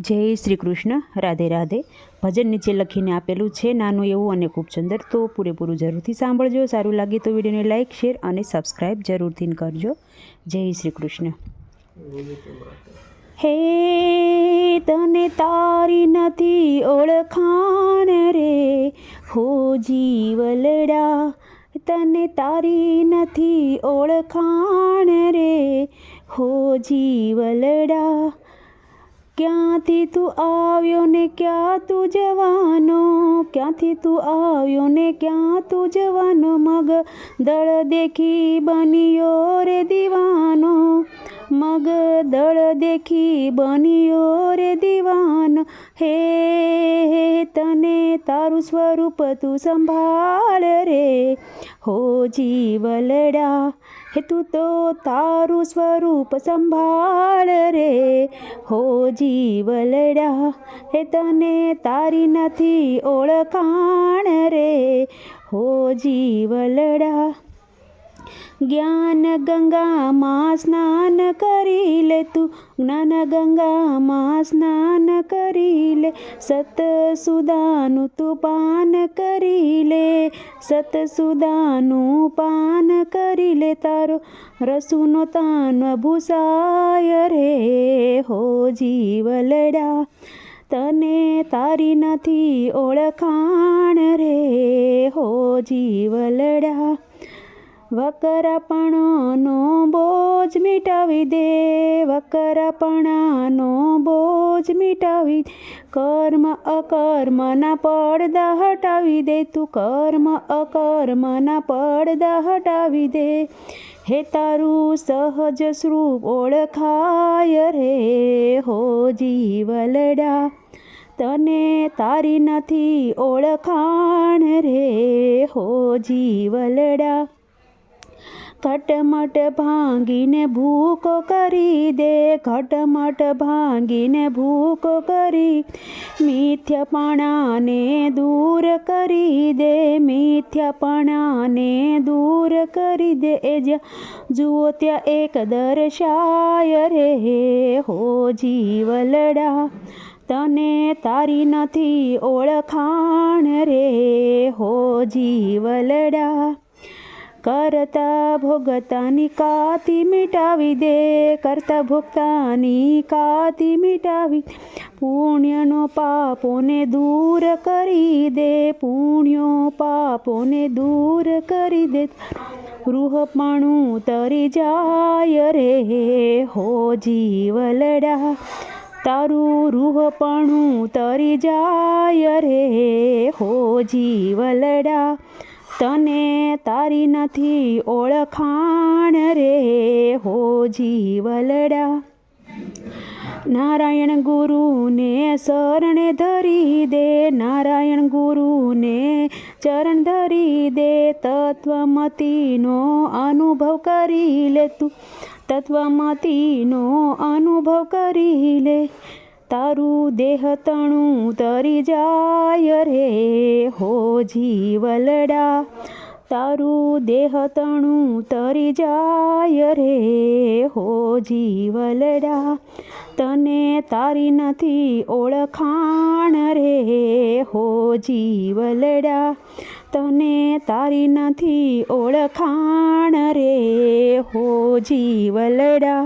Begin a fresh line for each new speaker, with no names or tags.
જય શ્રી કૃષ્ણ. રાધે રાધે. ભજન નીચે લખીને આપેલું છે નાનું એવું અને ખૂબ સુંદર, તો પૂરેપૂરું જરૂરથી સાંભળજો. સારું લાગે તો વિડીયોને લાઇક, શેર અને સબસ્ક્રાઈબ જરૂરથી કરજો. જય શ્રી કૃષ્ણ. હે તને તારી નથી ઓળખાણ રે હો જીવલડા, તને તારી નથી ઓળખાણ રે હો જીવલડા. ક્યાંથી તું આવ્યો ને ક્યાં તું જવાનો, ક્યાંથી તું આવ્યો ને ક્યાં તું જવાનો, મગ દળ દેખી બન્યો રે દીવાનો, મગ દળ દેખી બન્યો રે દીવાનો. હે તને તારું સ્વરૂપ તું સંભાળ રે હો જીવલડા, હે તું તો તારું સ્વરૂપ સંભાળ રે હો જીવલડા. હે તને તારી નથી ઓળખાણ રે હો જીવલડા. જ્ઞાન ગંગામાં સ્નાન કરી લે તું, જ્ઞાન ગંગામાં સ્નાન કરી લે, સતસુદાનું તું પાન કરી લે, સતસુદાનું પાન કરી લે. તારો રસુનો તાન ભૂસાય રે હો જીવલડા, તને તારી નથી ઓળખાણ રે હો જીવલડા. વકરાપણાનો બોજ મિટાવી દે, વકરાપણાનો બોજ મિટાવી, કર્મ અકર્મના પડદા હટાવી દે તું, કર્મ અકર્મના પડદા હટાવી દે. હે તારું સહજ સ્વરૂપ ઓળખાય રે હો જીવલડા, તને તારી નથી ઓળખાણ રે હો જીવલડા. ઘટમટ ભાંગીને ભૂકો કરી દે, ઘટમટ ભાંગીને ભૂકો કરી, મિથ્યાપણાને દૂર કરી દે, મિથ્યાપણાને દૂર કરી દે. એ જ્યાં જુઓ ત્યાં એક દર્શાય રે હો જીવલડા, તને તારી નથી ઓળખાણ રે હો જીવલડા. કરતા ભોગતાની કાતી મિટાવી દે, કરતા ભોગતાની કાતી મિટાવી, પુણ્યનો પાપોને દૂર કરી દે, પુણ્યો પાપોને દૂર કરી દે. રૂહપણું તરી જાય રે હો જીવલડા, તારું રૂહપણું તરી જાય રે હો જીવલડા, તને તારી નથી ઓળખાણ રે હો જીવલડા. નારાયણ ગુરુને શરણે ધરી દે, નારાયણ ગુરુને ચરણ ધરી દે, તત્વમતીનો અનુભવ કરી લે તું, તત્વમતીનો અનુભવ કરી લે. તારું દેહ તણું તરી જાય રે હો જીવલડા, તારું દેહ તણું તરી જાય રે હો જીવલડા, તને તારી નથી ઓળખાણ રે હો જીવલડા, તને તારી નથી ઓળખાણ રે હો જીવલડા.